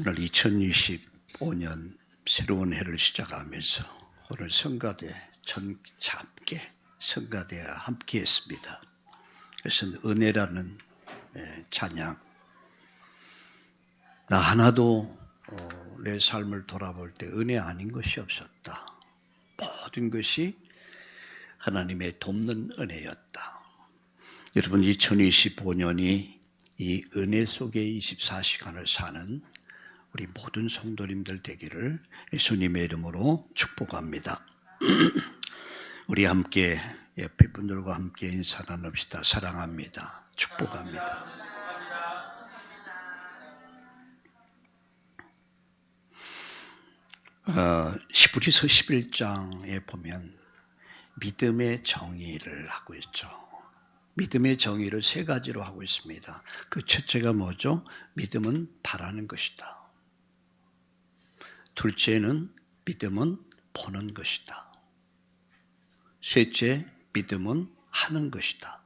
오늘 2025년 새로운 해를 시작하면서 오늘 성가대 전체 함께 성가대와 함께 했습니다. 그래서 은혜라는 찬양, 나 하나도 내 삶을 돌아볼 때 은혜 아닌 것이 없었다. 모든 것이 하나님의 돕는 은혜였다. 여러분, 2025년이 이 은혜 속의 24시간을 사는 우리 모든 성도님들 되기를 예수님의 이름으로 축복합니다. 우리 함께 옆에 분들과 함께 인사 나눕시다. 사랑합니다. 축복합니다. 히브리서 11장에 보면 믿음의 정의를 하고 있죠. 믿음의 정의를 세 가지로 하고 있습니다. 그 첫째가 뭐죠? 믿음은 바라는 것이다. 둘째는 믿음은 보는 것이다. 셋째, 믿음은 하는 것이다.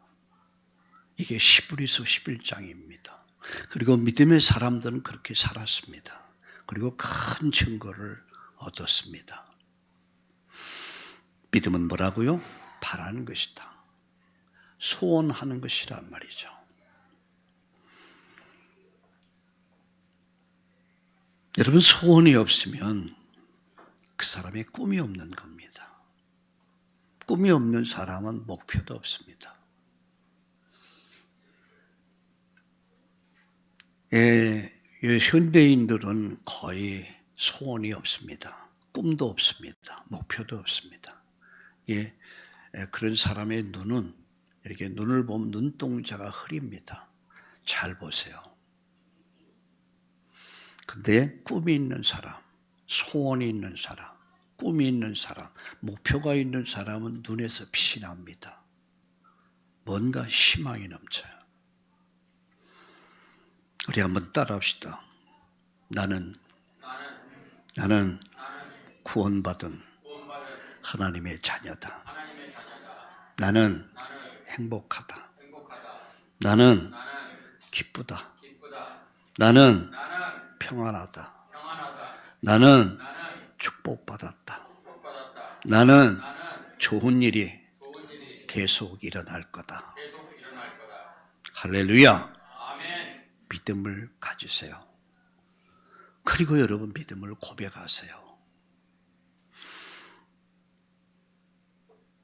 이게 히브리서 11장입니다. 그리고 믿음의 사람들은 그렇게 살았습니다. 그리고 큰 증거를 얻었습니다. 믿음은 뭐라고요? 바라는 것이다. 소원하는 것이란 말이죠. 여러분, 소원이 없으면 그 사람의 꿈이 없는 겁니다. 꿈이 없는 사람은 목표도 없습니다. 현대인들은 거의 소원이 없습니다. 꿈도 없습니다. 목표도 없습니다. 그런 사람의 눈은 이렇게 눈을 보면 눈동자가 흐립니다. 잘 보세요. 근데 꿈이 있는 사람, 소원이 있는 사람, 꿈이 있는 사람, 목표가 있는 사람은 눈에서 빛이 납니다. 뭔가 희망이 넘쳐요. 우리 한번 따라합시다. 나는 구원받은 하나님의 자녀다. 나는 행복하다. 나는 기쁘다. 나는 평안하다. 나는 축복받았다. 나는 좋은 일이 계속 일어날 거다. 할렐루야. 믿음을 가지세요. 그리고 여러분, 믿음을 고백하세요.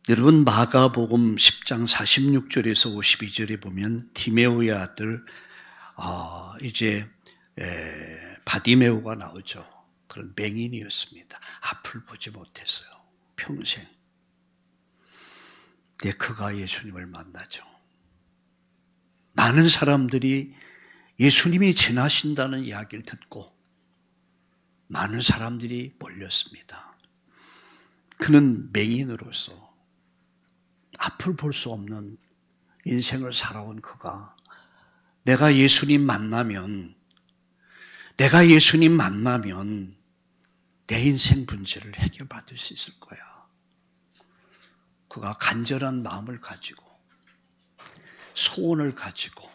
여러분, 마가복음 10장 46절에서 52절에 보면 디메오의 아들 바디메오가 나오죠. 그런 맹인이었습니다. 앞을 보지 못했어요. 평생. 근데 그가 예수님을 만나죠. 많은 사람들이 예수님이 지나신다는 이야기를 듣고 많은 사람들이 몰렸습니다. 그는 맹인으로서 앞을 볼 수 없는 인생을 살아온 그가 내가 예수님 만나면 내 인생 문제를 해결받을 수 있을 거야. 그가 간절한 마음을 가지고 소원을 가지고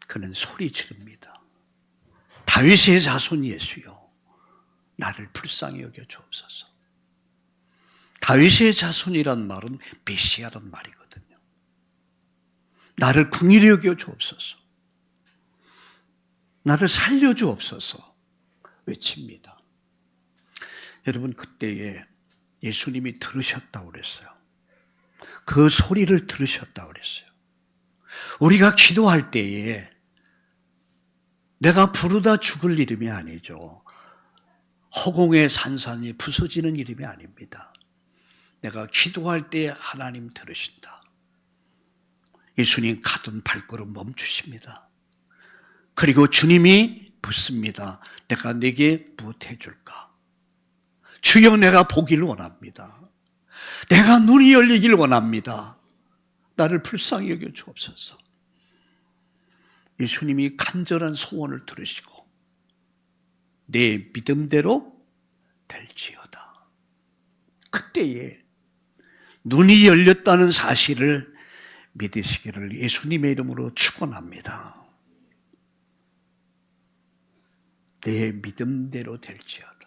그는 소리 지릅니다. 다윗의 자손 예수여, 나를 불쌍히 여겨 주옵소서. 다윗의 자손이란 말은 메시아란 말이거든요. 나를 긍휼히 여겨 주옵소서. 나를 살려 주옵소서 외칩니다. 여러분, 그때에 예수님이 들으셨다고 그랬어요. 그 소리를 들으셨다고 그랬어요. 우리가 기도할 때에 내가 부르다 죽을 이름이 아니죠. 허공의 산산이 부서지는 이름이 아닙니다. 내가 기도할 때 하나님 들으신다. 예수님 가던 발걸음 멈추십니다. 그리고 주님이 묻습니다. 내가 네게 무엇 해줄까? 주여, 내가 보기를 원합니다. 내가 눈이 열리길 원합니다. 나를 불쌍히 여겨 주옵소서. 예수님이 간절한 소원을 들으시고 내 믿음대로 될지어다. 그때에 눈이 열렸다는 사실을 믿으시기를 예수님의 이름으로 축원합니다. 내 믿음대로 될지어다.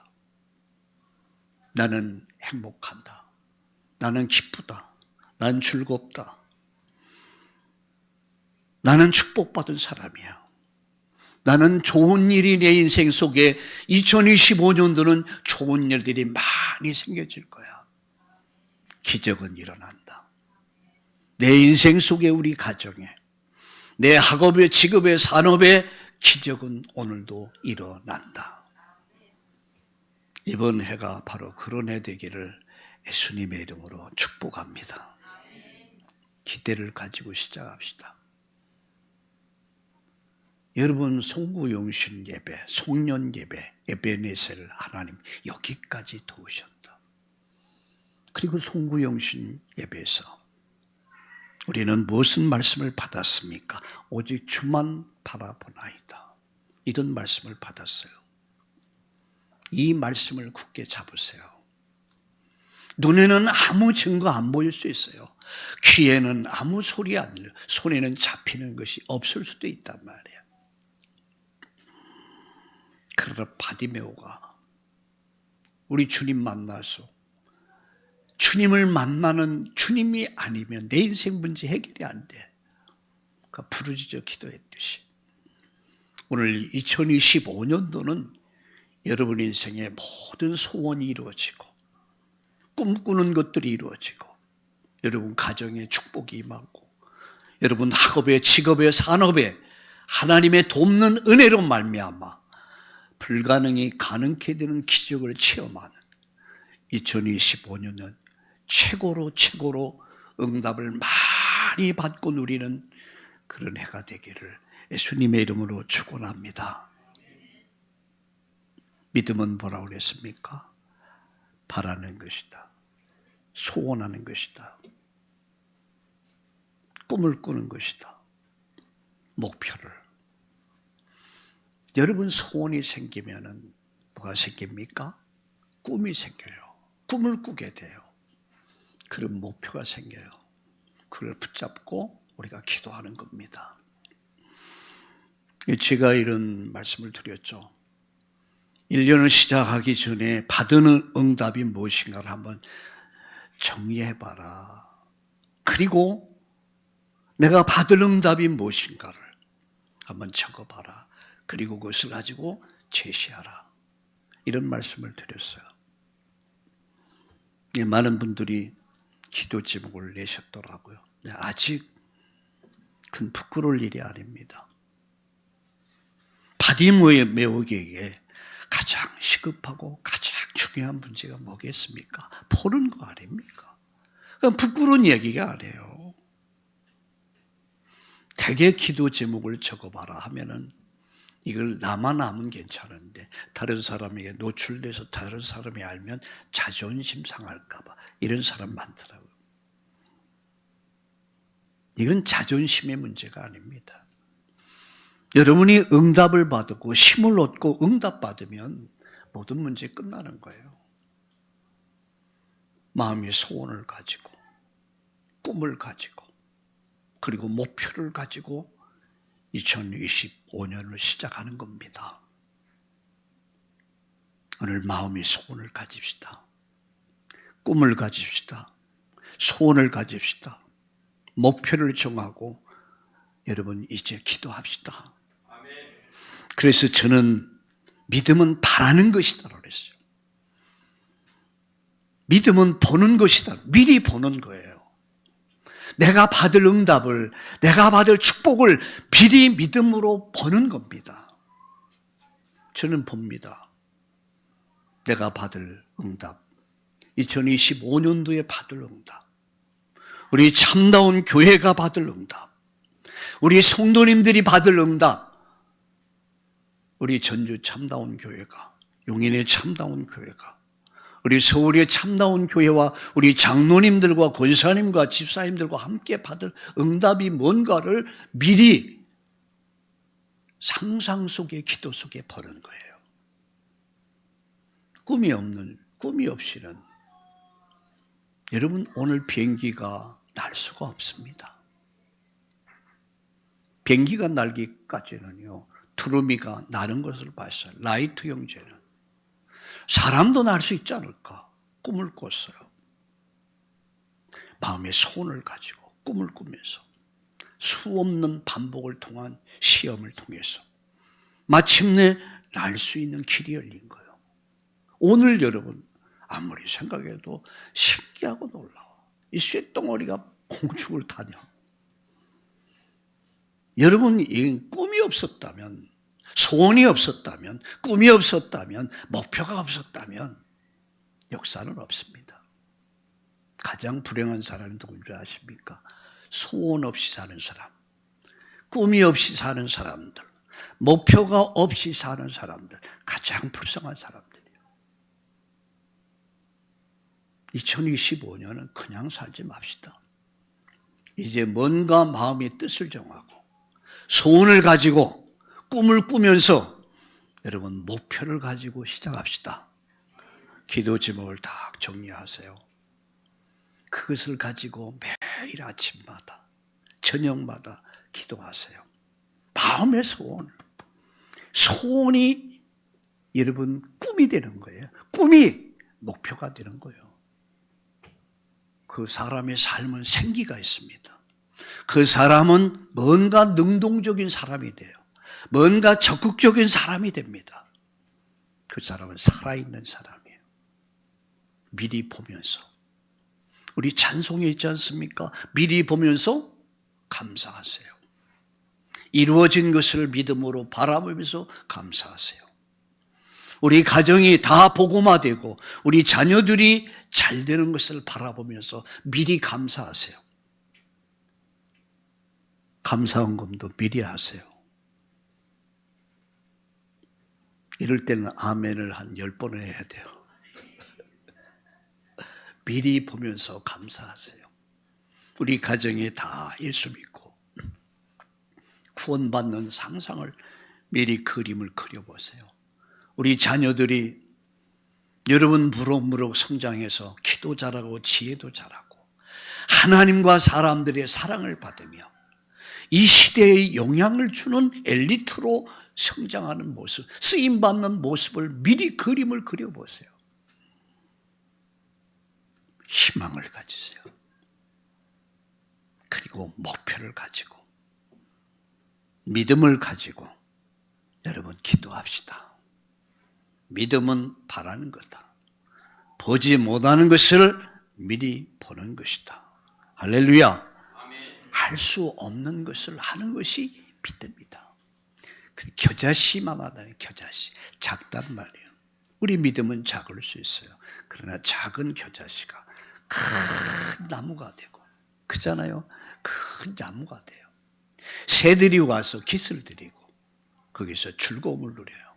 나는 행복한다. 나는 기쁘다. 나는 즐겁다. 나는 축복받은 사람이야. 나는 좋은 일이 내 인생 속에 2025년도는 좋은 일들이 많이 생겨질 거야. 기적은 일어난다. 내 인생 속에 우리 가정에 내 학업에 직업에 산업에 기적은 오늘도 일어난다. 이번 해가 바로 그런 해 되기를 예수님의 이름으로 축복합니다. 기대를 가지고 시작합시다. 여러분 송구용신 예배, 송년 예배, 에베네셀 하나님 여기까지 도우셨다. 그리고 송구용신 예배에서 우리는 무슨 말씀을 받았습니까? 오직 주만 바라보나이다. 이런 말씀을 받았어요. 이 말씀을 굳게 잡으세요. 눈에는 아무 증거 안 보일 수 있어요. 귀에는 아무 소리 안 들려. 손에는 잡히는 것이 없을 수도 있단 말이에요. 그러나 바디메오가 우리 주님 만나서 주님을 만나는 주님이 아니면 내 인생 문제 해결이 안 돼. 그러니까 부르짖어 기도했듯이 오늘 2025년도는 여러분 인생의 모든 소원이 이루어지고 꿈꾸는 것들이 이루어지고 여러분 가정에 축복이 임하고 여러분 학업에 직업에 산업에 하나님의 돕는 은혜로 말미암아 불가능이 가능케 되는 기적을 체험하는 2025년은 최고로 응답을 많이 받고 누리는 그런 해가 되기를 예수님의 이름으로 축원합니다. 믿음은 뭐라고 그랬습니까? 바라는 것이다. 소원하는 것이다. 꿈을 꾸는 것이다. 목표를. 여러분 소원이 생기면은 뭐가 생깁니까? 꿈이 생겨요. 꿈을 꾸게 돼요. 그런 목표가 생겨요. 그걸 붙잡고 우리가 기도하는 겁니다. 제가 이런 말씀을 드렸죠. 1년을 시작하기 전에 받은 응답이 무엇인가를 한번 정리해봐라. 그리고 내가 받을 응답이 무엇인가를 한번 적어봐라. 그리고 그것을 가지고 제시하라. 이런 말씀을 드렸어요. 많은 분들이 기도 제목을 내셨더라고요. 아직 큰 부끄러울 일이 아닙니다. 바디메오에게 가장 시급하고 가장 중요한 문제가 뭐겠습니까? 보는 거 아닙니까? 부끄러운 얘기가 아니에요. 대개 기도 제목을 적어봐라 하면은 이걸 나만 하면 괜찮은데 다른 사람에게 노출돼서 다른 사람이 알면 자존심 상할까봐 이런 사람 많더라고요. 이건 자존심의 문제가 아닙니다. 여러분이 응답을 받고 힘을 얻고 응답받으면 모든 문제 끝나는 거예요. 마음의 소원을 가지고 꿈을 가지고 그리고 목표를 가지고 2025년을 시작하는 겁니다. 오늘 마음의 소원을 가집시다. 꿈을 가집시다. 소원을 가집시다. 목표를 정하고 여러분 이제 기도합시다. 그래서 저는 믿음은 바라는 것이다 그랬어요. 믿음은 보는 것이다. 미리 보는 거예요. 내가 받을 응답을, 내가 받을 축복을 미리 믿음으로 보는 겁니다. 저는 봅니다. 내가 받을 응답, 2025년도에 받을 응답, 우리 참다운 교회가 받을 응답, 우리 성도님들이 받을 응답, 우리 전주 참다운 교회가, 용인의 참다운 교회가, 우리 서울의 참다운 교회와 우리 장로님들과 권사님과 집사님들과 함께 받을 응답이 뭔가를 미리 상상 속에 기도 속에 보는 거예요. 꿈이 없이는 여러분 오늘 비행기가 날 수가 없습니다. 비행기가 날기까지는요 두루미가 나는 것을 봤어요. 라이트 형제는 사람도 날 수 있지 않을까 꿈을 꿨어요. 마음의 소원을 가지고 꿈을 꾸면서 수없는 반복을 통한 시험을 통해서 마침내 날 수 있는 길이 열린 거예요. 오늘 여러분 아무리 생각해도 신기하고 놀라워. 이 쇳덩어리가 공중을 타냐. 여러분 이 꿈이 없었다면, 소원이 없었다면, 꿈이 없었다면, 목표가 없었다면 역사는 없습니다. 가장 불행한 사람이 누군지 아십니까? 소원 없이 사는 사람, 꿈이 없이 사는 사람들, 목표가 없이 사는 사람들, 가장 불쌍한 사람들이에요. 2025년은 그냥 살지 맙시다. 이제 뭔가 마음의 뜻을 정하고 소원을 가지고 꿈을 꾸면서 여러분 목표를 가지고 시작합시다. 기도 제목을 다 정리하세요. 그것을 가지고 매일 아침마다 저녁마다 기도하세요. 마음의 소원. 소원이 여러분 꿈이 되는 거예요. 꿈이 목표가 되는 거예요. 그 사람의 삶은 생기가 있습니다. 그 사람은 뭔가 능동적인 사람이 돼요. 뭔가 적극적인 사람이 됩니다. 그 사람은 살아있는 사람이에요. 미리 보면서. 우리 찬송에 있지 않습니까? 미리 보면서 감사하세요. 이루어진 것을 믿음으로 바라보면서 감사하세요. 우리 가정이 다 복음화되고 우리 자녀들이 잘 되는 것을 바라보면서 미리 감사하세요. 감사헌금도 미리 하세요. 이럴 때는 아멘을 한 10번을 해야 돼요. 미리 보면서 감사하세요. 우리 가정에 다 예수 믿고 구원받는 상상을 미리 그림을 그려보세요. 우리 자녀들이 여러분 무럭무럭 성장해서 기도 잘하고 지혜도 잘하고 하나님과 사람들의 사랑을 받으며 이 시대에 영향을 주는 엘리트로 성장하는 모습, 쓰임받는 모습을 미리 그림을 그려보세요. 희망을 가지세요. 그리고 목표를 가지고 믿음을 가지고 여러분 기도합시다. 믿음은 바라는 거다. 보지 못하는 것을 미리 보는 것이다. 할렐루야. 할 수 없는 것을 하는 것이 믿음이다. 겨자씨만 하다니 겨자씨. 작단 말이에요. 우리 믿음은 작을 수 있어요. 그러나 작은 겨자씨가 큰 나무가 되고 크잖아요. 큰 나무가 돼요. 새들이 와서 깃을 들이고 거기서 즐거움을 누려요.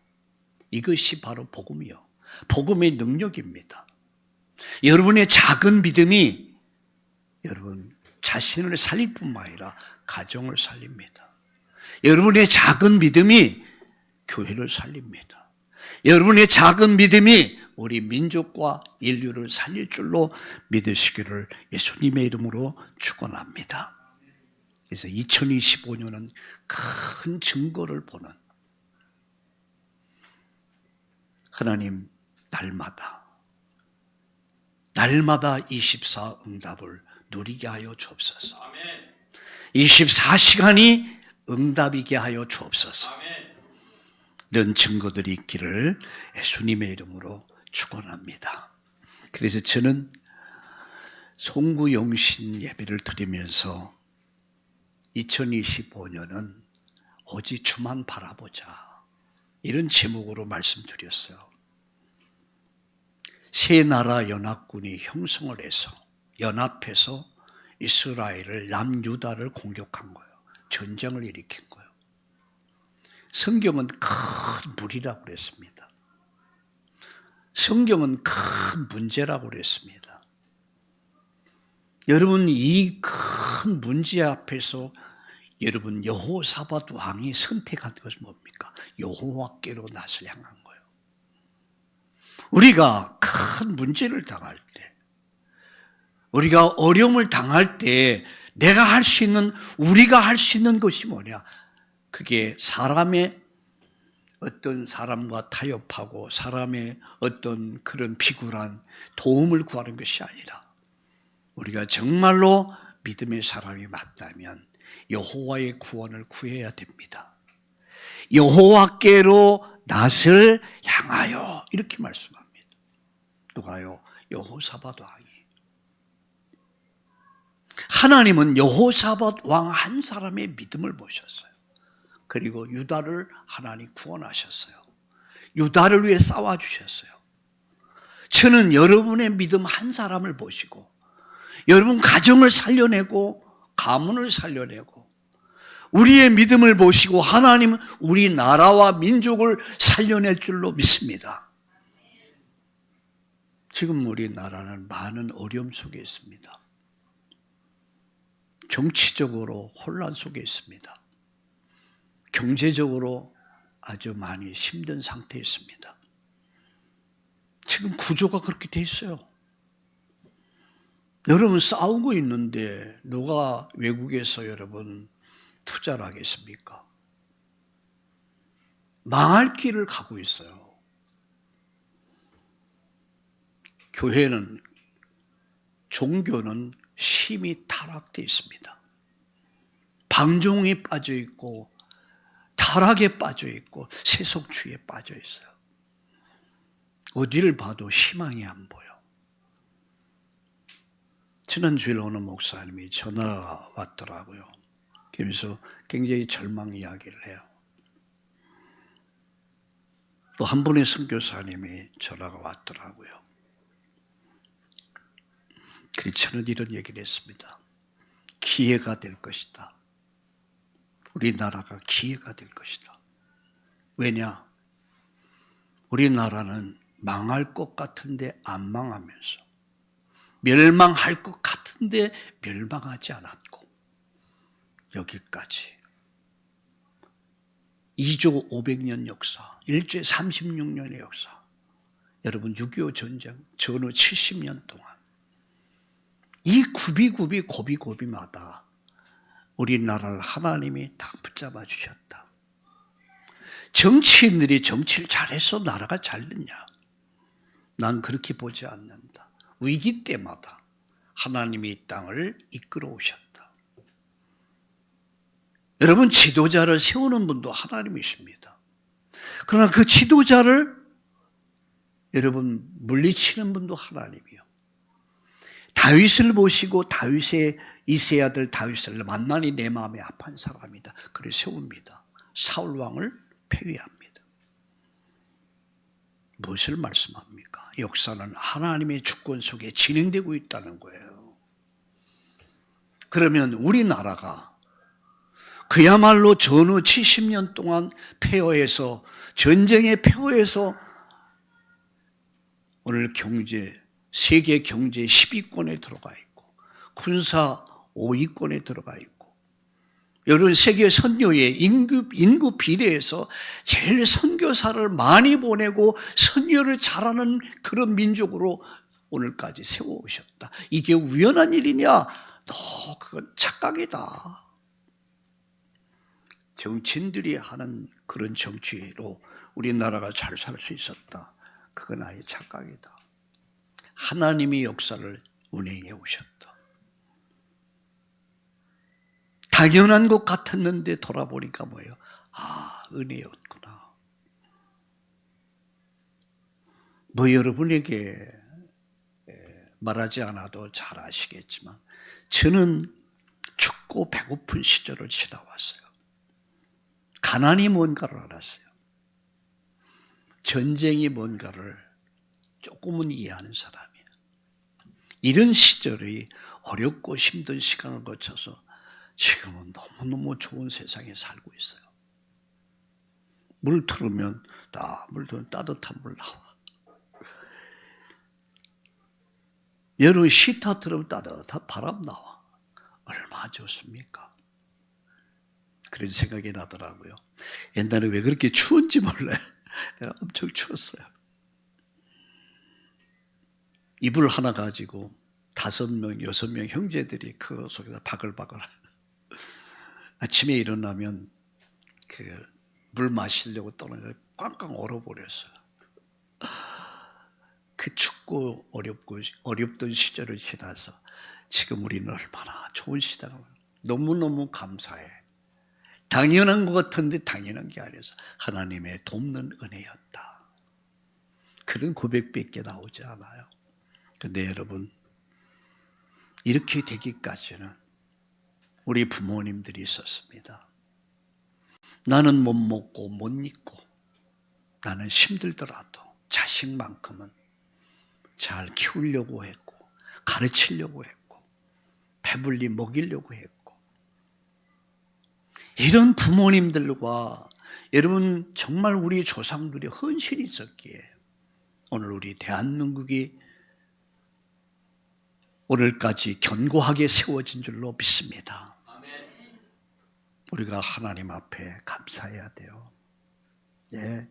이것이 바로 복음이요. 복음의 능력입니다. 여러분의 작은 믿음이 여러분 자신을 살릴 뿐만 아니라 가정을 살립니다. 여러분의 작은 믿음이 교회를 살립니다. 여러분의 작은 믿음이 우리 민족과 인류를 살릴 줄로 믿으시기를 예수님의 이름으로 축원합니다. 그래서 2025년은 큰 증거를 보는 하나님 날마다 24 응답을 누리게 하여 주옵소서. 24시간이 응답이게 하여 주옵소서. 이런 증거들이 있기를 예수님의 이름으로 축원합니다. 그래서 저는 송구영신 예배를 드리면서 2025년은 오직 주만 바라보자 이런 제목으로 말씀드렸어요. 세 나라 연합군이 형성을 해서 연합해서 이스라엘을 남유다를 공격한 거예요. 전쟁을 일으킨 거예요. 성경은 큰 물이라고 그랬습니다. 성경은 큰 문제라고 그랬습니다. 여러분 이 큰 문제 앞에서 여러분 여호사밧 왕이 선택한 것은 뭡니까? 여호와께로 낯을 향한 거예요. 우리가 큰 문제를 당할 때, 우리가 어려움을 당할 때 내가 할 수 있는, 우리가 할 수 있는 것이 뭐냐? 그게 사람의 어떤 사람과 타협하고 사람의 어떤 그런 비굴한 도움을 구하는 것이 아니라 우리가 정말로 믿음의 사람이 맞다면 여호와의 구원을 구해야 됩니다. 여호와께로 낯을 향하여 이렇게 말씀합니다. 누가요? 여호사밧 왕이. 하나님은 여호사밧 왕 한 사람의 믿음을 보셨어요. 그리고 유다를 하나님 구원하셨어요. 유다를 위해 싸워주셨어요. 저는 여러분의 믿음 한 사람을 보시고 여러분 가정을 살려내고 가문을 살려내고 우리의 믿음을 보시고 하나님은 우리 나라와 민족을 살려낼 줄로 믿습니다. 지금 우리나라는 많은 어려움 속에 있습니다. 정치적으로 혼란 속에 있습니다. 경제적으로 아주 많이 힘든 상태에 있습니다. 지금 구조가 그렇게 돼 있어요. 여러분 싸우고 있는데 누가 외국에서 여러분 투자를 하겠습니까? 망할 길을 가고 있어요. 교회는, 종교는 심히 타락되어 있습니다. 방종에 빠져 있고 타락에 빠져 있고 세속주의에 빠져 있어요. 어디를 봐도 희망이 안 보여. 지난주에 어느 목사님이 전화가 왔더라고요. 그래서 굉장히 절망 이야기를 해요. 또 한 분의 선교사님이 전화가 왔더라고요. 그래서 저는 이런 얘기를 했습니다. 기회가 될 것이다. 우리나라가 기회가 될 것이다. 왜냐? 우리나라는 망할 것 같은데 안 망하면서 멸망할 것 같은데 멸망하지 않았고 여기까지 2조 500년 역사, 1조 36년의 역사, 여러분 6.25 전쟁, 전후 70년 동안 이 고비마다 우리나라를 하나님이 다 붙잡아 주셨다. 정치인들이 정치를 잘해서 나라가 잘 됐냐? 난 그렇게 보지 않는다. 위기 때마다 하나님이 이 땅을 이끌어 오셨다. 여러분 지도자를 세우는 분도 하나님이십니다. 그러나 그 지도자를 여러분 물리치는 분도 하나님이요. 다윗을 보시고 다윗의 이세 아들 다윗을 만나니 내 마음이 아픈 사람이다. 그를 세웁니다. 사울 왕을 폐위합니다. 무엇을 말씀합니까? 역사는 하나님의 주권 속에 진행되고 있다는 거예요. 그러면 우리나라가 그야말로 전후 70년 동안 폐허해서 전쟁의 폐허해서 오늘 세계 경제 10위권에 들어가 있고 군사 5위권에 들어가 있고 여러 세계 선교의 인구 비례에서 제일 선교사를 많이 보내고 선교를 잘하는 그런 민족으로 오늘까지 세워오셨다. 이게 우연한 일이냐? 그건 착각이다. 정치인들이 하는 그런 정치로 우리나라가 잘 살 수 있었다. 그건 아예 착각이다. 하나님이 역사를 운행해 오셨다. 당연한 것 같았는데 돌아보니까 뭐예요? 은혜였구나. 여러분에게 말하지 않아도 잘 아시겠지만 저는 춥고 배고픈 시절을 지나왔어요. 가난이 뭔가를 알았어요. 전쟁이 뭔가를 조금은 이해하는 사람이에요. 이런 시절이 어렵고 힘든 시간을 거쳐서 지금은 너무너무 좋은 세상에 살고 있어요. 물 틀으면 따뜻한 물 나와. 여름 시타 틀으면 따뜻한 바람 나와. 얼마나 좋습니까? 그런 생각이 나더라고요. 옛날에 왜 그렇게 추운지 몰라요. 내가 엄청 추웠어요. 이불 하나 가지고 5명, 6명 형제들이 그 속에서 바글바글. 아침에 일어나면 물 마시려고 떠나서 꽝꽝 얼어버렸어요. 그 춥고 어렵던 시절을 지나서 지금 우리는 얼마나 좋은 시대라고. 너무너무 감사해. 당연한 것 같은데 당연한 게 아니어서 하나님의 돕는 은혜였다. 그런 고백밖에 나오지 않아요. 근데 여러분, 이렇게 되기까지는 우리 부모님들이 있었습니다. 나는 못 먹고 못 입고 나는 힘들더라도 자식만큼은 잘 키우려고 했고 가르치려고 했고 배불리 먹이려고 했고, 이런 부모님들과 여러분 정말 우리 조상들이 헌신이 있었기에 오늘 우리 대한민국이 오늘까지 견고하게 세워진 줄로 믿습니다. 우리가 하나님 앞에 감사해야 돼요. 네.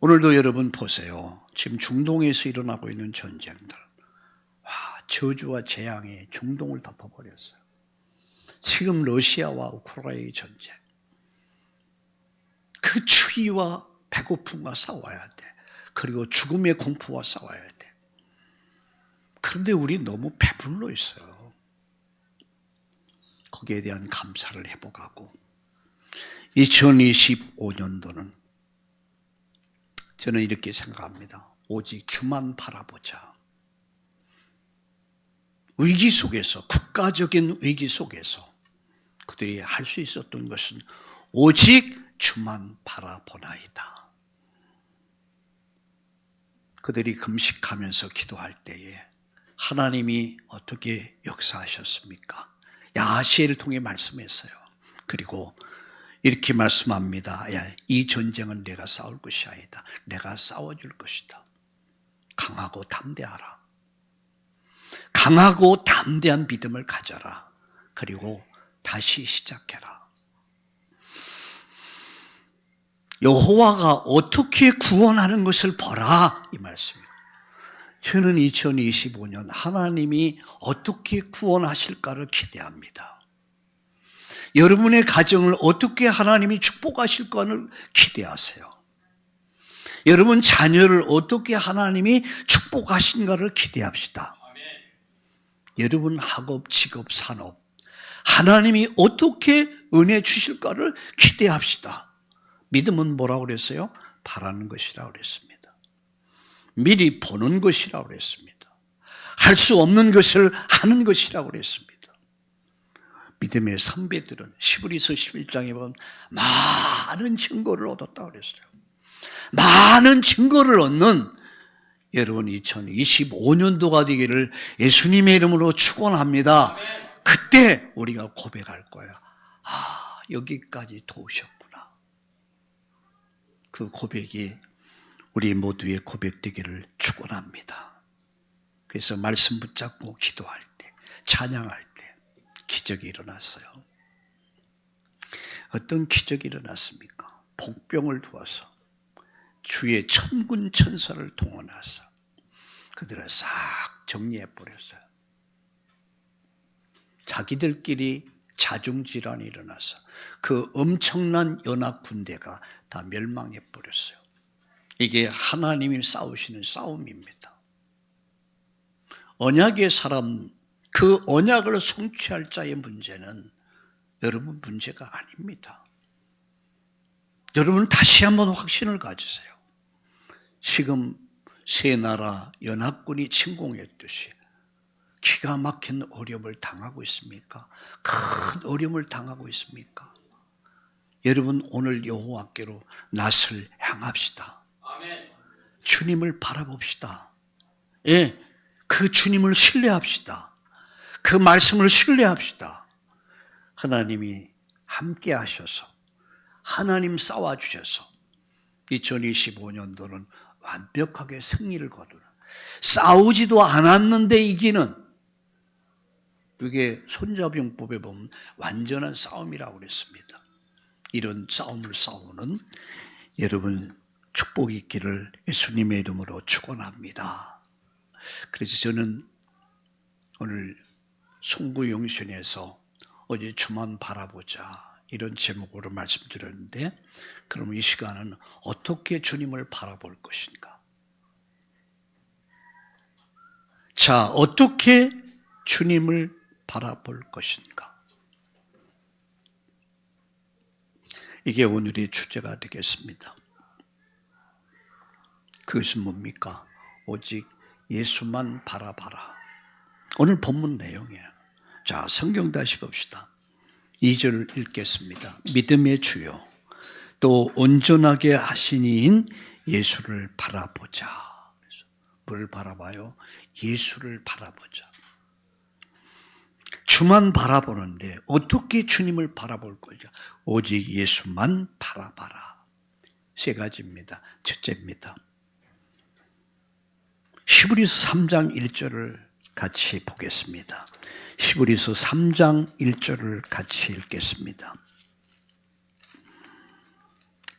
오늘도 여러분 보세요. 지금 중동에서 일어나고 있는 전쟁들. 와, 저주와 재앙이 중동을 덮어버렸어요. 지금 러시아와 우크라이나의 전쟁. 그 추위와 배고픔과 싸워야 돼. 그리고 죽음의 공포와 싸워야 돼. 그런데 우리 너무 배불러 있어요. 거기에 대한 감사를 회복하고 2025년도는 저는 이렇게 생각합니다. 오직 주만 바라보자. 위기 속에서, 국가적인 위기 속에서 그들이 할 수 있었던 것은 오직 주만 바라보나이다. 그들이 금식하면서 기도할 때에 하나님이 어떻게 역사하셨습니까? 야시엘을 통해 말씀했어요. 그리고 이렇게 말씀합니다. 야, 이 전쟁은 내가 싸울 것이 아니다. 내가 싸워줄 것이다. 강하고 담대하라. 강하고 담대한 믿음을 가져라. 그리고 다시 시작해라. 여호와가 어떻게 구원하는 것을 보라, 이 말씀이에요. 저는 2025년 하나님이 어떻게 구원하실까를 기대합니다. 여러분의 가정을 어떻게 하나님이 축복하실까를 기대하세요. 여러분 자녀를 어떻게 하나님이 축복하신가를 기대합시다. 여러분 학업, 직업, 산업 하나님이 어떻게 은혜 주실까를 기대합시다. 믿음은 뭐라고 그랬어요? 바라는 것이라고 그랬습니다. 미리 보는 것이라고 그랬습니다. 할 수 없는 것을 하는 것이라고 그랬습니다. 믿음의 선배들은 시브리서 11장에 보면 많은 증거를 얻었다고 그랬어요. 많은 증거를 얻는 여러분 2025년도가 되기를 예수님의 이름으로 축원합니다. 그때 우리가 고백할 거예요. 아, 여기까지 도우셨구나. 그 고백이 우리 모두의 고백되기를 축원합니다. 그래서 말씀 붙잡고 기도할 때, 찬양할 때 기적이 일어났어요. 어떤 기적이 일어났습니까? 복병을 두어서 주의 천군 천사를 동원해서 그들을 싹 정리해 버렸어요. 자기들끼리 자중질환이 일어나서 그 엄청난 연합 군대가 다 멸망해 버렸어요. 이게 하나님이 싸우시는 싸움입니다. 언약의 사람, 그 언약을 성취할 자의 문제는 여러분 문제가 아닙니다. 여러분 다시 한번 확신을 가지세요. 지금 세 나라 연합군이 침공했듯이 기가 막힌 어려움을 당하고 있습니까? 큰 어려움을 당하고 있습니까? 여러분 오늘 여호와께로 낯을 향합시다. 아멘. 주님을 바라봅시다. 예, 그 주님을 신뢰합시다. 그 말씀을 신뢰합시다. 하나님이 함께 하셔서 하나님 싸워주셔서 2025년도는 완벽하게 승리를 거두는, 싸우지도 않았는데 이기는, 이게 손자병법에 보면 완전한 싸움이라고 그랬습니다. 이런 싸움을 싸우는 여러분 축복이 있기를 예수님의 이름으로 축원합니다. 그래서 저는 오늘 송구영신에서 어제 주만 바라보자 이런 제목으로 말씀드렸는데, 그럼 이 시간은 어떻게 주님을 바라볼 것인가? 자, 어떻게 주님을 바라볼 것인가? 이게 오늘의 주제가 되겠습니다. 그것은 뭡니까? 오직 예수만 바라봐라. 오늘 본문 내용이에요. 자, 성경 다시 봅시다. 2절 읽겠습니다. 믿음의 주요 또 온전하게 하신 이인 예수를 바라보자. 뭘 바라봐요? 예수를 바라보자. 주만 바라보는데 어떻게 주님을 바라볼 거냐? 오직 예수만 바라봐라. 세 가지입니다. 첫째입니다. 히브리서 3장 1절을 같이 보겠습니다. 히브리서 3장 1절을 같이 읽겠습니다.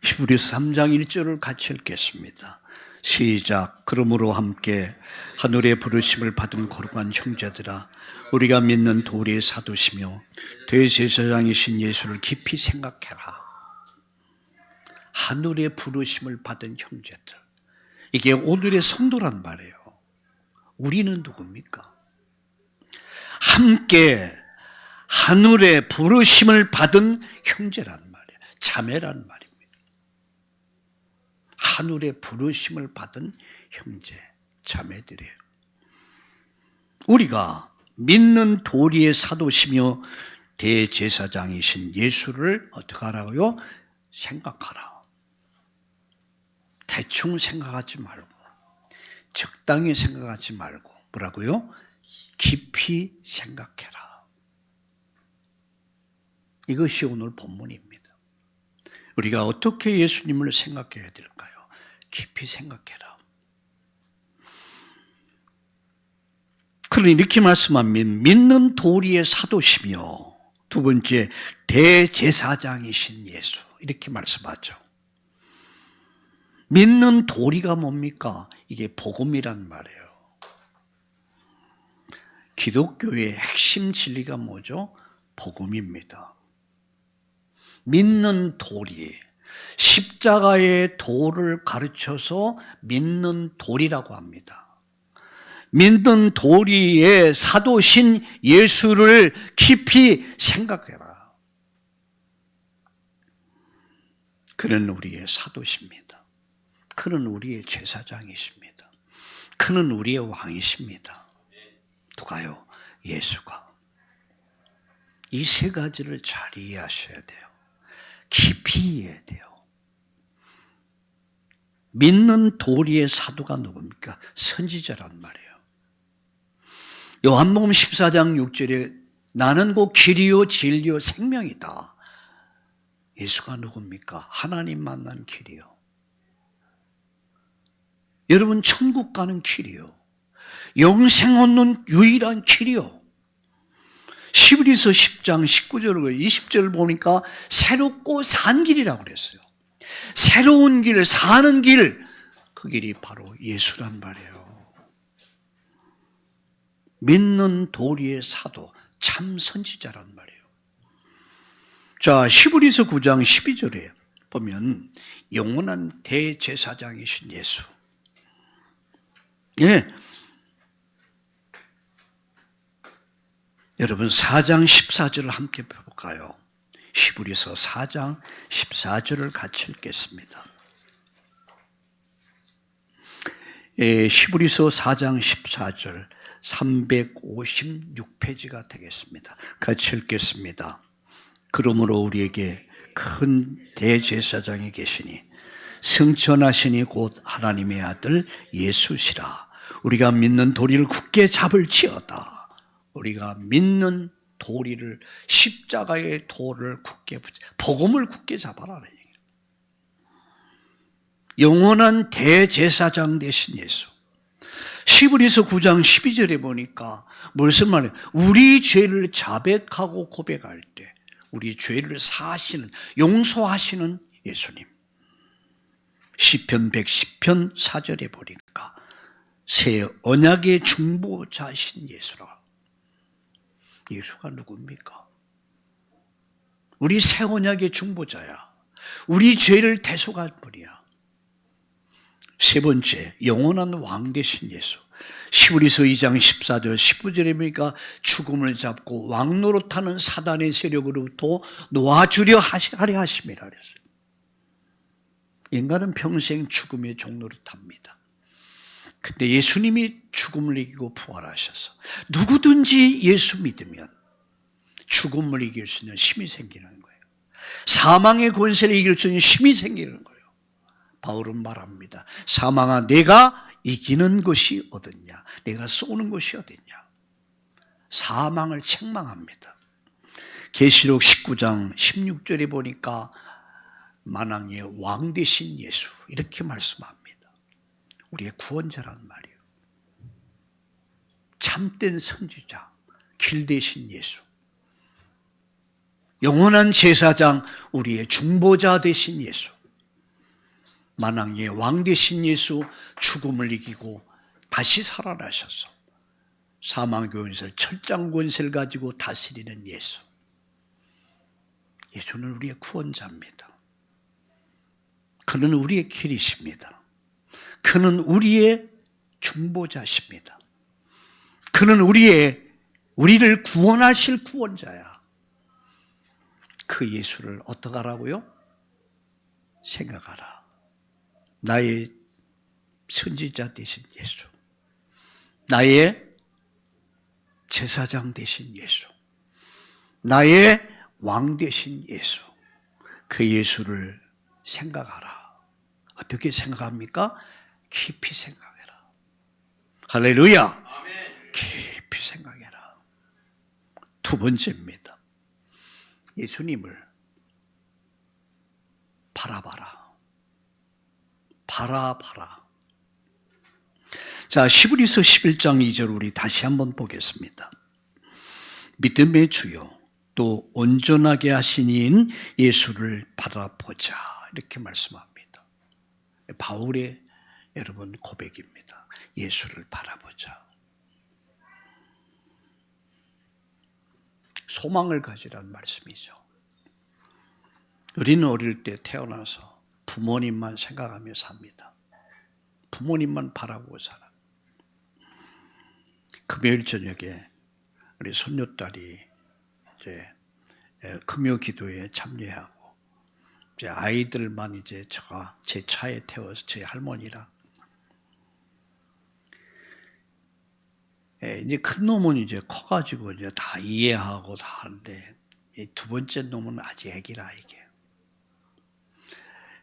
히브리서 3장 1절을 같이 읽겠습니다. 시작. 그러므로 함께 하늘의 부르심을 받은 거룩한 형제들아, 우리가 믿는 도리의 사도시며 대제사장이신 예수를 깊이 생각해라. 하늘의 부르심을 받은 형제들. 이게 오늘의 성도란 말이에요. 우리는 누굽니까? 함께 하늘의 부르심을 받은 형제란 말이에요. 자매란 말입니다. 하늘의 부르심을 받은 형제, 자매들이에요. 우리가 믿는 도리의 사도시며 대제사장이신 예수를 어떻게 하라고요? 생각하라. 대충 생각하지 말고, 적당히 생각하지 말고, 뭐라고요? 깊이 생각해라. 이것이 오늘 본문입니다. 우리가 어떻게 예수님을 생각해야 될까요? 깊이 생각해라. 그러니 이렇게 말씀하면 믿는 도리의 사도시며 두 번째 대제사장이신 예수, 이렇게 말씀하죠. 믿는 도리가 뭡니까? 이게 복음이란 말이에요. 기독교의 핵심 진리가 뭐죠? 복음입니다. 믿는 도리, 십자가의 도를 가르쳐서 믿는 도리라고 합니다. 믿는 도리의 사도신 예수를 깊이 생각해라. 그는 우리의 사도십니다. 그는 우리의 제사장이십니다. 그는 우리의 왕이십니다. 누가요? 예수가. 이 세 가지를 잘 이해하셔야 돼요. 깊이 이해해야 돼요. 믿는 도리의 사도가 누굽니까? 선지자란 말이에요. 요한복음 14장 6절에 나는 곧 길이요 진리요 생명이다. 예수가 누굽니까? 하나님 만난 길이요. 여러분 천국 가는 길이요. 영생 얻는 유일한 길이요. 히브리서 10장 19절 20절을 보니까 새롭고 산 길이라고 그랬어요. 새로운 길, 사는 길, 그 길이 바로 예수란 말이에요. 믿는 도리의 사도, 참 선지자란 말이에요. 자, 히브리서 9장 12절에 보면 영원한 대제사장이신 예수. 예. 여러분 4장 14절을 함께 볼까요? 히브리서 4장 14절을 같이 읽겠습니다. 히브리서 4장 14절 356페이지가 되겠습니다. 같이 읽겠습니다. 그러므로 우리에게 큰 대제사장이 계시니 승천하시니 곧 하나님의 아들 예수시라. 우리가 믿는 도리를 굳게 잡을지어다. 우리가 믿는 도리를, 십자가의 도를 굳게, 복음을 굳게 잡아라. 영원한 대제사장 되신 예수. 히브리서 9장 12절에 보니까 무슨 말이에요? 우리 죄를 자백하고 고백할 때 우리 죄를 사하시는, 용서하시는 예수님. 시편 110편 4절에 보니까 새 언약의 중보자신 예수라. 예수가 누굽니까? 우리 새 언약의 중보자야. 우리 죄를 대속할 분이야. 세 번째, 영원한 왕 되신 예수. 히브리서 2장 14절 15절에 보니까 죽음을 잡고 왕 노릇하는 사단의 세력으로부터 놓아주려 하려 하심이라 그랬어요. 인간은 평생 죽음의 종노릇합니다. 근데 예수님이 죽음을 이기고 부활하셔서 누구든지 예수 믿으면 죽음을 이길 수 있는 힘이 생기는 거예요. 사망의 권세를 이길 수 있는 힘이 생기는 거예요. 바울은 말합니다. 사망아, 내가 이기는 것이 어딨냐? 내가 쏘는 것이 어딨냐? 사망을 책망합니다. 계시록 19장 16절에 보니까 만왕의 왕 되신 예수 이렇게 말씀합니다. 우리의 구원자란 말이에요. 참된 선지자, 길 되신 예수. 영원한 제사장, 우리의 중보자 되신 예수. 만왕의 왕 되신 예수, 죽음을 이기고 다시 살아나셔서 사망의 권세를, 철장 권세를 가지고 다스리는 예수. 예수는 우리의 구원자입니다. 그는 우리의 길이십니다. 그는 우리의 중보자십니다. 그는 우리를 구원하실 구원자야. 그 예수를 어떻게 하라고요? 생각하라. 나의 선지자 되신 예수, 나의 제사장 되신 예수, 나의 왕 되신 예수, 그 예수를 생각하라. 어떻게 생각합니까? 깊이 생각해라. 할렐루야. 깊이 생각해라. 두 번째입니다. 예수님을 바라봐라. 바라봐라. 자, 히브리서 11장 2절 우리 다시 한번 보겠습니다. 믿음의 주요 또 온전하게 하신 이인 예수를 바라보자. 이렇게 말씀합니다. 바울의 여러분 고백입니다. 예수를 바라보자. 소망을 가지란 말씀이죠. 우리는 어릴 때 태어나서 부모님만 생각하며 삽니다. 부모님만 바라보고 살아. 금요일 저녁에 우리 손녀딸이 이제 금요 기도에 참여하고 이제 아이들만 이제 제가 제 차에 태워서 저희 할머니랑 이제 큰 놈은 이제 커가지고 이제 다 이해하고 다 하는데 이 두 번째 놈은 아직 애기라 이게.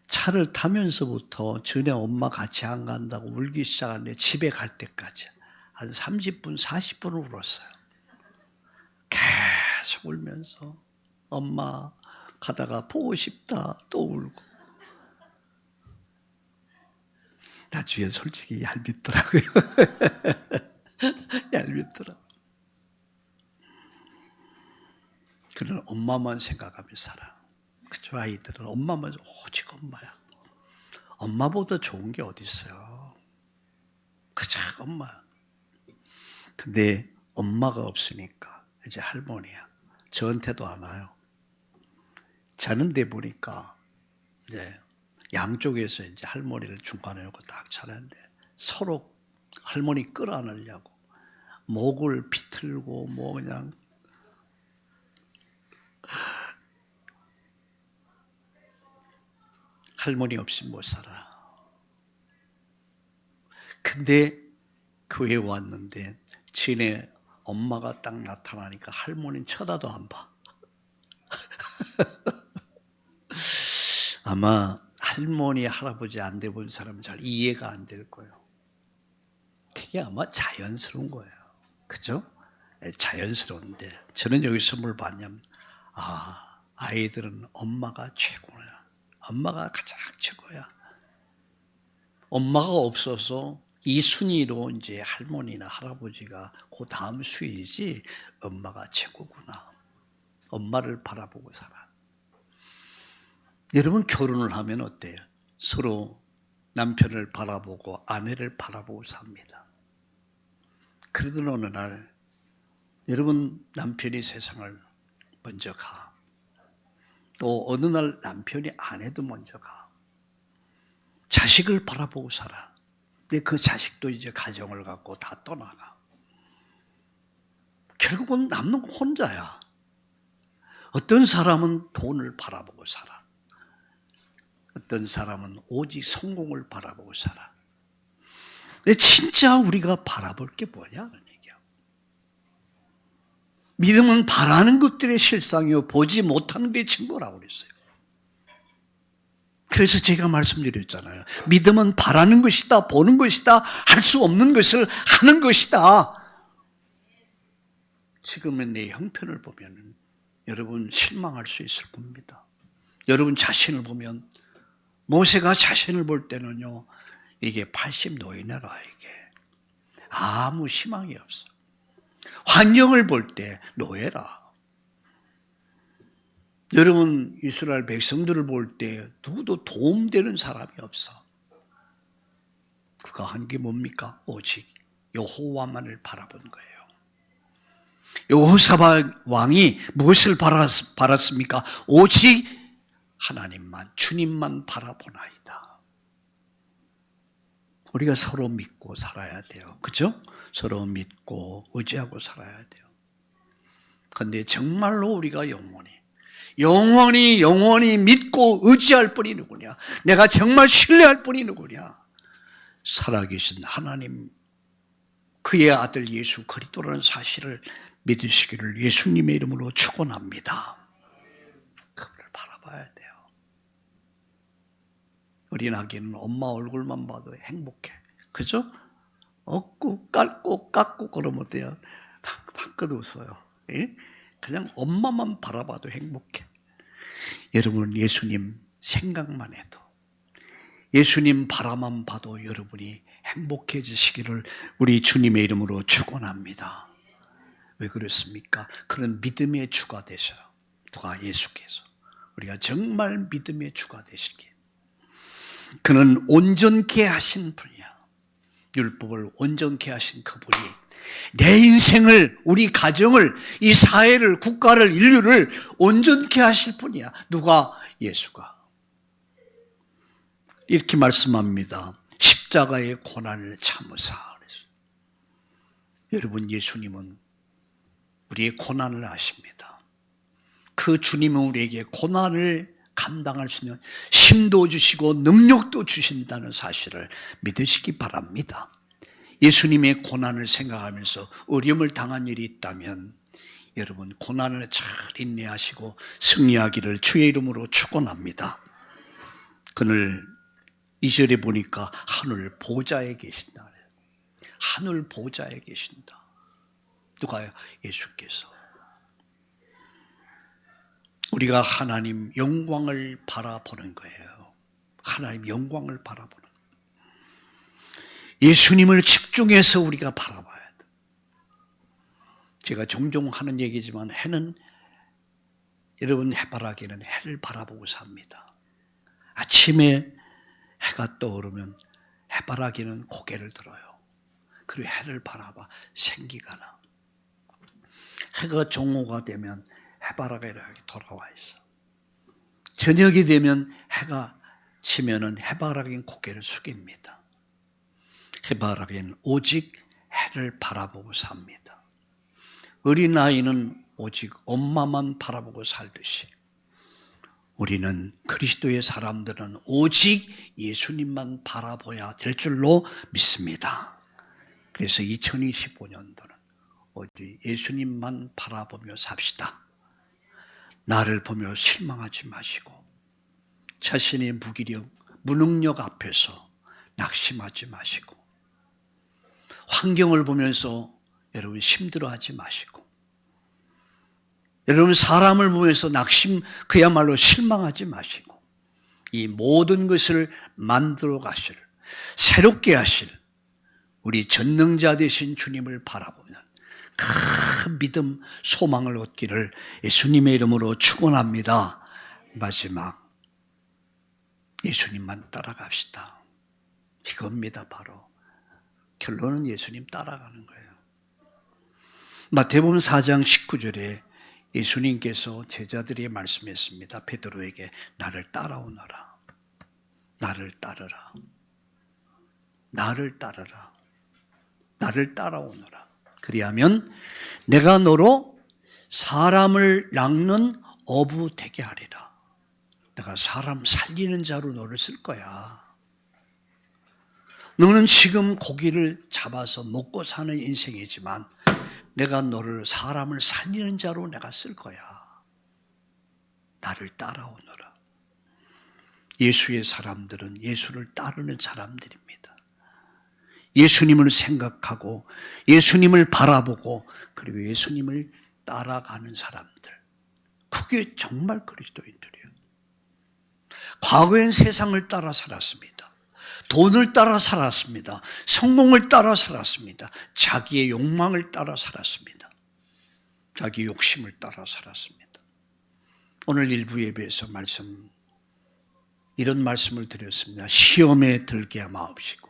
차를 타면서부터 전에 엄마 같이 안 간다고 울기 시작하는데 집에 갈 때까지 한 30분, 40분을 울었어요. 계속 울면서 엄마 가다가 보고 싶다 또 울고. 나중에 솔직히 얄밉더라고요. 얄밉더라고요. 그는 엄마만 생각하며 살아. 그쵸, 아이들은 엄마만, 오직 엄마야. 엄마보다 좋은 게 어디 있어요. 그저 엄마. 근데 엄마가 없으니까 이제 할머니야. 저한테도 안 와요. 자는데 보니까 이제 양쪽에서 이제 할머니를 중간에 놓고 딱 자는데 서로 할머니 끌어안으려고 목을 비틀고 뭐 그냥 할머니 없이 못 살아. 근데 교회에 왔는데 전에 엄마가 딱 나타나니까 할머니는 쳐다도 안 봐. 아마 할머니, 할아버지 안 돼 본 사람은 잘 이해가 안 될 거예요. 그게 아마 자연스러운 거예요. 그죠? 자연스러운데 저는 여기서 뭘 봤냐면 아이들은 엄마가 최고야. 엄마가 가장 최고야. 엄마가 없어서 이 순위로 이제 할머니나 할아버지가 그 다음 순위지 엄마가 최고구나. 엄마를 바라보고 살아. 여러분 결혼을 하면 어때요? 서로 남편을 바라보고 아내를 바라보고 삽니다. 그러던 어느 날 여러분 남편이 세상을 먼저 가. 또 어느 날 남편이 아내도 먼저 가. 자식을 바라보고 살아. 근데 그 자식도 이제 가정을 갖고 다 떠나가. 결국은 남는 건 혼자야. 어떤 사람은 돈을 바라보고 살아. 어떤 사람은 오직 성공을 바라보고 살아. 근데 진짜 우리가 바라볼 게 뭐냐는 얘기야. 믿음은 바라는 것들의 실상이요 보지 못하는 게 증거라고 그랬어요. 그래서 제가 말씀드렸잖아요. 믿음은 바라는 것이다, 보는 것이다, 할 수 없는 것을 하는 것이다. 지금의 내 형편을 보면 여러분 실망할 수 있을 겁니다. 여러분 자신을 보면 모세가 자신을 볼 때는요, 이게 80 노인이라 이게 아무 희망이 없어. 환경을 볼 때 노예라. 여러분 이스라엘 백성들을 볼 때 누구도 도움되는 사람이 없어. 그가 한 게 뭡니까? 오직 여호와만을 바라본 거예요. 여호사밧 왕이 무엇을 바랐습니까? 오직 하나님만, 주님만 바라보나이다. 우리가 서로 믿고 살아야 돼요. 그죠? 서로 믿고 의지하고 살아야 돼요. 그런데 정말로 우리가 영원히 믿고 의지할 분이 누구냐? 내가 정말 신뢰할 분이 누구냐? 살아계신 하나님, 그의 아들 예수 그리스도라는 사실을 믿으시기를 예수님의 이름으로 축원합니다. 그분을 바라봐야 돼요. 어린 아기는 엄마 얼굴만 봐도 행복해. 그죠? 얻고 깎고 그러면 어때요? 방긋 웃어요. 예? 그냥 엄마만 바라봐도 행복해. 여러분 예수님 생각만 해도, 예수님 바라만 봐도 여러분이 행복해지시기를 우리 주님의 이름으로 축원합니다. 왜 그렇습니까? 그런 믿음의 주가 되셔요. 누가? 예수께서. 우리가 정말 믿음의 주가 되시기에. 그는 온전케 하신 분이야. 율법을 온전케 하신 그분이 내 인생을, 우리 가정을, 이 사회를, 국가를, 인류를 온전케 하실 분이야. 누가? 예수가. 이렇게 말씀합니다. 십자가의 고난을 참으사. 여러분 예수님은 우리의 고난을 아십니다. 그 주님은 우리에게 고난을 감당할 수 있는 힘도 주시고 능력도 주신다는 사실을 믿으시기 바랍니다. 예수님의 고난을 생각하면서 어려움을 당한 일이 있다면 여러분 고난을 잘 인내하시고 승리하기를 주의 이름으로 축원합니다. 그늘 2절에 보니까 하늘 보좌에 계신다. 하늘 보좌에 계신다. 누가요? 예수께서. 우리가 하나님 영광을 바라보는 거예요. 하나님 영광을 바라보는 거예요. 예수님을 집중해서 우리가 바라봐야 돼. 제가 종종 하는 얘기지만 여러분 해바라기는 해를 바라보고 삽니다. 아침에 해가 떠오르면 해바라기는 고개를 들어요. 그리고 해를 바라봐 생기가 나. 해가 정오가 되면 해바라기가 돌아와 있어. 저녁이 되면 해가 치면은 해바라기는 고개를 숙입니다. 해바라기는 오직 해를 바라보고 삽니다. 어린아이는 오직 엄마만 바라보고 살듯이 우리는 그리스도의 사람들은 오직 예수님만 바라봐야 될 줄로 믿습니다. 그래서 2025년도는 오직 예수님만 바라보며 삽시다. 나를 보며 실망하지 마시고 자신의 무기력, 무능력 앞에서 낙심하지 마시고 환경을 보면서 여러분 힘들어하지 마시고 여러분 사람을 보면서 그야말로 실망하지 마시고 이 모든 것을 만들어 가실, 새롭게 하실 우리 전능자 되신 주님을 바라보면 큰 믿음, 소망을 얻기를 예수님의 이름으로 축원합니다. 마지막 예수님만 따라갑시다. 이겁니다. 바로 결론은 예수님 따라가는 거예요. 마태복음 4장 19절에 예수님께서 제자들에게 말씀했습니다. 베드로에게 나를 따라오너라. 나를 따르라. 나를 따르라. 나를 따라오너라. 그리하면 내가 너로 사람을 낚는 어부 되게 하리라. 내가 사람 살리는 자로 너를 쓸 거야. 너는 지금 고기를 잡아서 먹고 사는 인생이지만 내가 너를 사람을 살리는 자로 내가 쓸 거야. 나를 따라오너라. 예수의 사람들은 예수를 따르는 사람들입니다. 예수님을 생각하고 예수님을 바라보고 그리고 예수님을 따라가는 사람들. 그게 정말 그리스도인들이에요. 과거엔 세상을 따라 살았습니다. 돈을 따라 살았습니다. 성공을 따라 살았습니다. 자기의 욕망을 따라 살았습니다. 자기 욕심을 따라 살았습니다. 오늘 일부 예배에서 이런 말씀을 드렸습니다. 시험에 들게 마옵시고.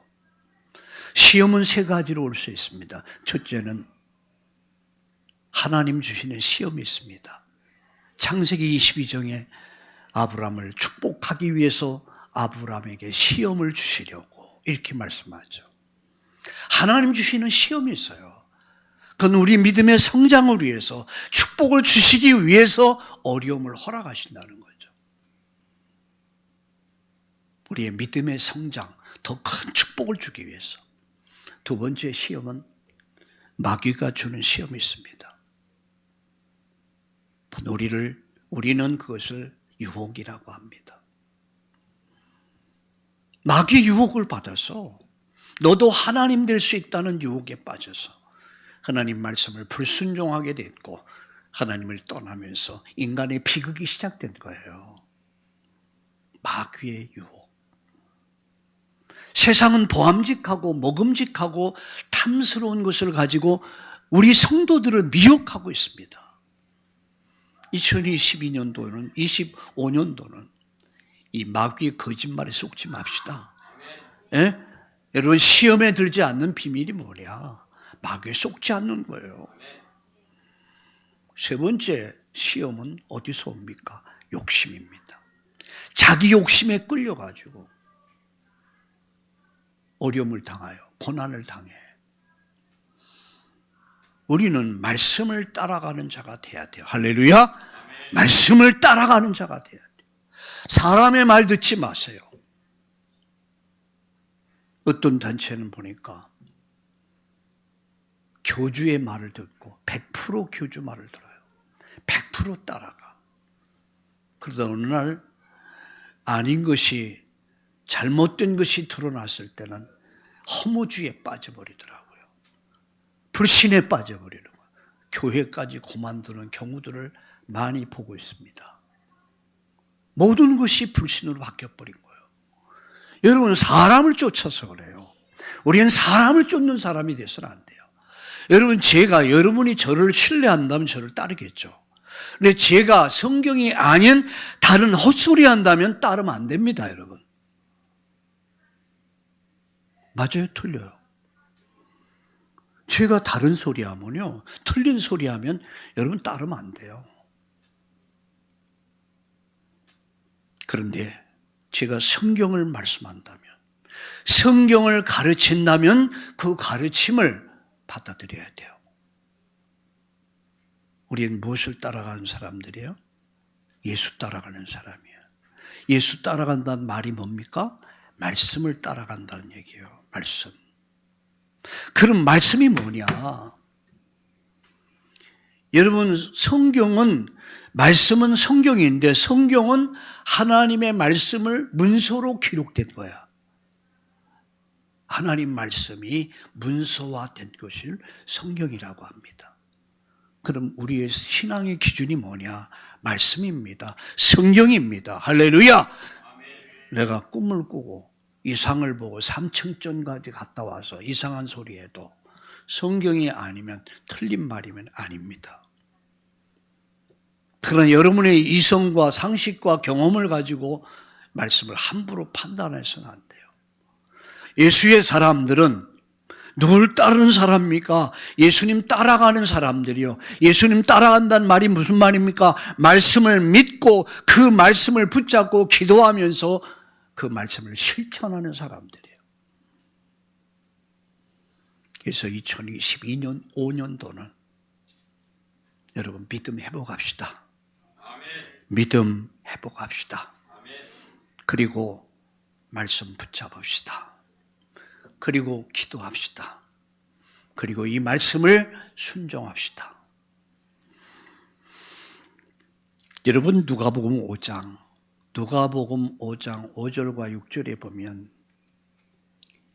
시험은 세 가지로 올 수 있습니다. 첫째는 하나님 주시는 시험이 있습니다. 창세기 22장에 아브라함을 축복하기 위해서 아브라함에게 시험을 주시려고 이렇게 말씀하죠. 하나님 주시는 시험이 있어요. 그건 우리 믿음의 성장을 위해서 축복을 주시기 위해서 어려움을 허락하신다는 거죠. 우리의 믿음의 성장, 더 큰 축복을 주기 위해서. 두 번째 시험은 마귀가 주는 시험이 있습니다. 우리는 그것을 유혹이라고 합니다. 마귀 유혹을 받아서 너도 하나님 될 수 있다는 유혹에 빠져서 하나님 말씀을 불순종하게 됐고 하나님을 떠나면서 인간의 비극이 시작된 거예요. 마귀의 유혹. 세상은 보암직하고 먹음직하고 탐스러운 것을 가지고 우리 성도들을 미혹하고 있습니다. 2022년도는 25년도는 이 마귀의 거짓말에 속지 맙시다. 예? 여러분 시험에 들지 않는 비밀이 뭐냐? 마귀에 속지 않는 거예요. 세 번째 시험은 어디서 옵니까? 욕심입니다. 자기 욕심에 끌려가지고 어려움을 당하여 고난을 당해. 우리는 말씀을 따라가는 자가 돼야 돼요. 할렐루야. 말씀을 따라가는 자가 돼야 돼요. 사람의 말 듣지 마세요. 어떤 단체는 보니까 교주의 말을 듣고 100% 교주 말을 들어요. 100% 따라가. 그러다 어느 날 아닌 것이 잘못된 것이 드러났을 때는 허무주의에 빠져버리더라고요. 불신에 빠져버리는 거예요. 교회까지 그만두는 경우들을 많이 보고 있습니다. 모든 것이 불신으로 바뀌어버린 거예요. 여러분 사람을 쫓아서 그래요. 우리는 사람을 쫓는 사람이 돼서는 안 돼요. 여러분 여러분이 저를 신뢰한다면 저를 따르겠죠. 근데 제가 성경이 아닌 다른 헛소리 한다면 따르면 안 됩니다, 여러분. 맞아요? 틀려요? 제가 다른 소리 하면요, 틀린 소리 하면 여러분 따르면 안 돼요. 그런데 제가 성경을 말씀한다면, 성경을 가르친다면 그 가르침을 받아들여야 돼요. 우리는 무엇을 따라가는 사람들이에요? 예수 따라가는 사람이에요. 예수 따라간다는 말이 뭡니까? 말씀을 따라간다는 얘기예요. 말씀. 그럼 말씀이 뭐냐? 여러분 말씀은 성경인데 성경은 하나님의 말씀을 문서로 기록된 거야. 하나님 말씀이 문서화된 것을 성경이라고 합니다. 그럼 우리의 신앙의 기준이 뭐냐? 말씀입니다. 성경입니다. 할렐루야! 내가 꿈을 꾸고 이상을 보고 삼층전까지 갔다 와서 이상한 소리 해도 성경이 아니면 틀린 말이면 아닙니다. 그러나 여러분의 이성과 상식과 경험을 가지고 말씀을 함부로 판단해서는 안 돼요. 예수의 사람들은 누굴 따르는 사람입니까? 예수님 따라가는 사람들이요. 예수님 따라간다는 말이 무슨 말입니까? 말씀을 믿고 그 말씀을 붙잡고 기도하면서 그 말씀을 실천하는 사람들이에요. 그래서 2022년 5년도는 여러분 믿음 회복합시다. 믿음 회복합시다. 그리고 말씀 붙잡읍시다. 그리고 기도합시다. 그리고 이 말씀을 순종합시다. 여러분 누가복음 5장 5절과 6절에 보면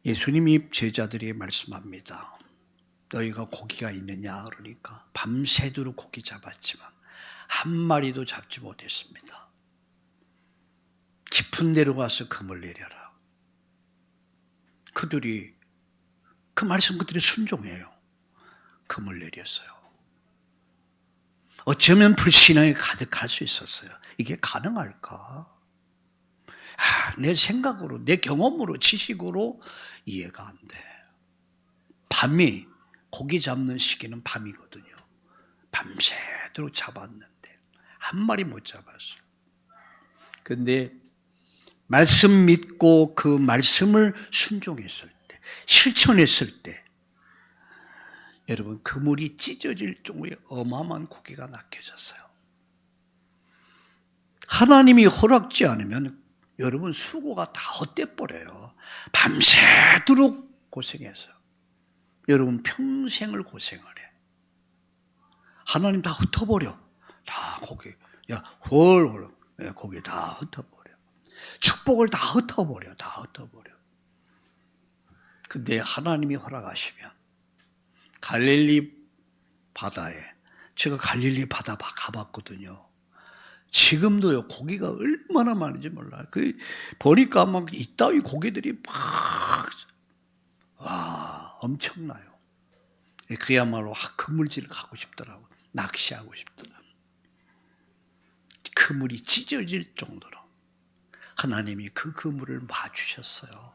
예수님이 제자들이 말씀합니다. 너희가 고기가 있느냐 그러니까 밤새도록 고기 잡았지만 한 마리도 잡지 못했습니다. 깊은 데로 가서 금을 내려라. 그들이 그 말씀 그들이 순종해요. 금을 내렸어요. 어쩌면 불신앙이 가득할 수 있었어요. 이게 가능할까? 내 생각으로, 내 경험으로, 지식으로 이해가 안 돼. 밤이 고기 잡는 시기는 밤이거든요. 밤새도록 잡았는데 한 마리 못 잡았어요. 그런데 말씀 믿고 그 말씀을 순종했을 때, 실천했을 때 여러분 그물이 찢어질 정도의 어마어마한 고기가 낚여졌어요. 하나님이 허락지 않으면 여러분 수고가 다 헛돼 버려요. 밤새도록 고생했어요. 여러분 평생을 고생을 해. 하나님 다 흩어버려. 다 고기, 고기 다 흩어버려. 축복을 다 흩어버려. 다 흩어버려. 근데 하나님이 허락하시면 갈릴리 바다에, 제가 갈릴리 바다 가봤거든요. 지금도요 고기가 얼마나 많은지 몰라요. 보니까 막 이따위 고기들이 막 엄청나요. 그야말로 그물질을 가고 싶더라고. 낚시하고 싶더라고. 그물이 찢어질 정도로 하나님이 그 그물을 봐주셨어요.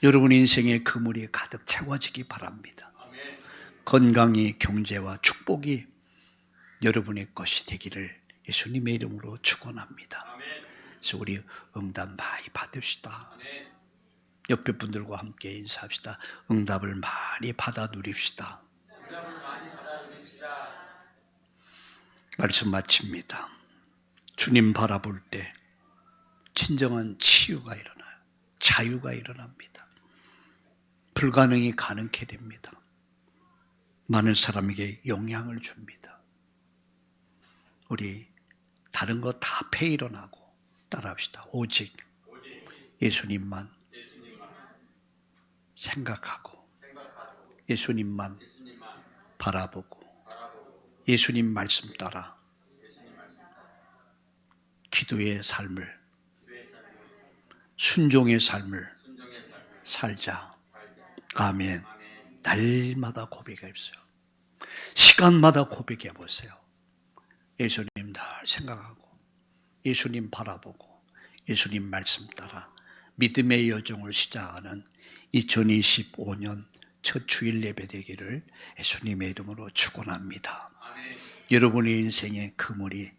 여러분 인생의 그물이 가득 채워지기 바랍니다. 건강이, 경제와 축복이 여러분의 것이 되기를 예수님의 이름으로 축원합니다. 그래서 우리 응답 많이 받읍시다. 옆에 분들과 함께 인사합시다. 응답을 많이 받아 누립시다. 말씀 마칩니다. 주님 바라볼 때 진정한 치유가 일어나요. 자유가 일어납니다. 불가능이 가능케 됩니다. 많은 사람에게 영향을 줍니다. 우리 다른 거 다 패 일어나고 따라합시다. 오직 예수님만 생각하고 예수님만 바라보고 예수님 말씀 따라 기도의 삶을, 순종의 삶을 살자. 아멘. 날마다 고백해보세요. 시간마다 고백해보세요. 예수님 날 생각하고 예수님 바라보고 예수님 말씀 따라 믿음의 여정을 시작하는 2025년 첫 주일 예배 되기를 예수님의 이름으로 축원합니다. 여러분의 인생의 그물이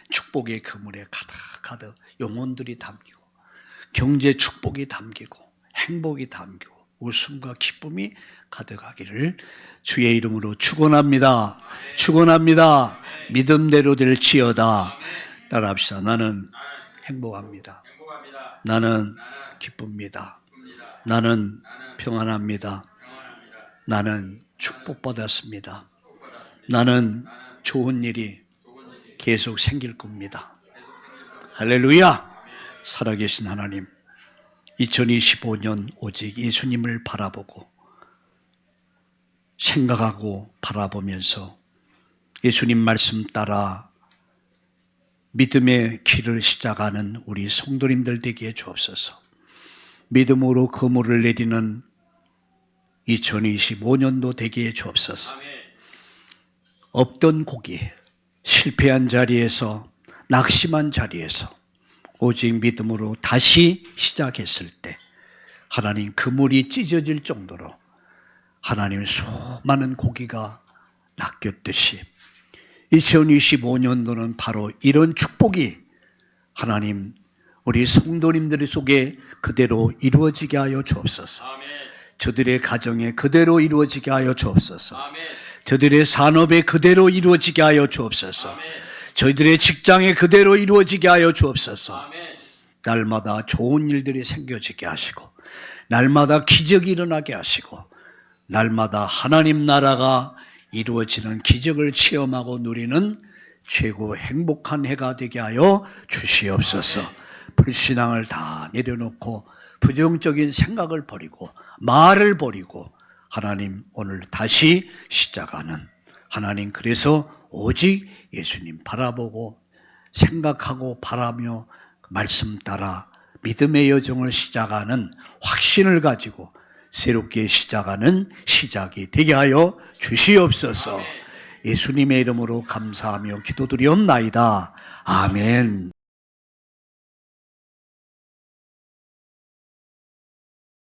축복의 그물에 가득 영혼들이 담기고 경제 축복이 담기고 행복이 담기고 웃음과 기쁨이 가득하기를 주의 이름으로 축원합니다. 축원합니다. 믿음대로 될지어다. 따라합시다. 나는 행복합니다. 나는 기쁩니다. 나는 평안합니다. 나는 축복받았습니다. 나는 좋은 일이 계속 생길 겁니다. 할렐루야! 살아계신 하나님, 2025년 오직 예수님을 바라보고 생각하고 바라보면서 예수님 말씀 따라 믿음의 길을 시작하는 우리 성도님들 되게 주옵소서. 믿음으로 그물을 내리는 2025년도 되게 주옵소서. 없던 고기, 실패한 자리에서, 낙심한 자리에서 오직 믿음으로 다시 시작했을 때 하나님 그물이 찢어질 정도로 하나님 수많은 고기가 낚였듯이 2025년도는 바로 이런 축복이 하나님 우리 성도님들 속에 그대로 이루어지게 하여 주옵소서. 저들의 가정에 그대로 이루어지게 하여 주옵소서. 저들의 산업에 그대로 이루어지게 하여 주옵소서. 저희들의 직장에 그대로 이루어지게 하여 주옵소서. 날마다 좋은 일들이 생겨지게 하시고 날마다 기적이 일어나게 하시고 날마다 하나님 나라가 이루어지는 기적을 체험하고 누리는 최고 행복한 해가 되게 하여 주시옵소서. 불신앙을 다 내려놓고 부정적인 생각을 버리고 말을 버리고 하나님 오늘 다시 시작하는 하나님 그래서 오직 예수님 바라보고 생각하고 바라며 말씀 따라 믿음의 여정을 시작하는 확신을 가지고 새롭게 시작하는 시작이 되게 하여 주시옵소서. 예수님의 이름으로 감사하며 기도드리옵나이다. 아멘.